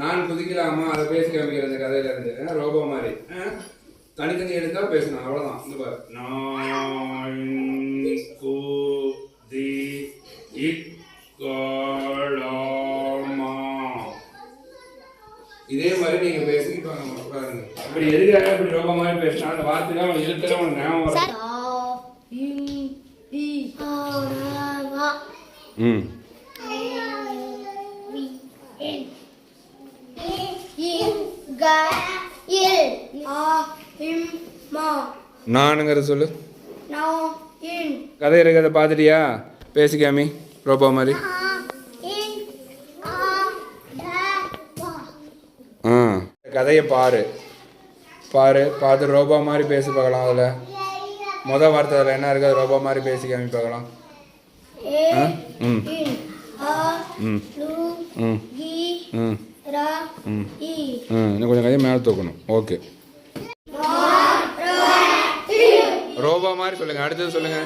நான் குதிக்கலாமா அதை பேசி காமிக்கிற அந்த கதையில இருந்து ரோபோ மாதிரி தனித்தனி எடுத்தா பேசணும் அவ்வளவுதான். இந்த பாரு நான் குதிக்கலாமா இதே மாதிரி நீங்க பேசிட்டு பாருங்க. அப்படி எதுக்காக அப்படி ரோபோ மாதிரி பேசினா அந்த வார்த்தை அவன் எழுத்துல அவன் ஞாபகம் வரும். நானுங்கிறத சொல்லு. கதை இருக்கிறத பார்த்துட்டியா? பேசிக்காமி ரோபோ மாதிரி. கதையை பாரு பார்த்து ரோபோ மாதிரி பேசி பார்க்கலாம். அதில் மொதல் வார்த்தை அதில் என்ன இருக்குது? அது ரோபோ மாதிரி பேசி காமி பார்க்கலாம். இன்னும் கொஞ்சம் கதையை மேலே தூக்கணும். ஓகே, ரோபோ மாதிரி சொல்லுங்க. அடுத்தது சொல்லுங்க.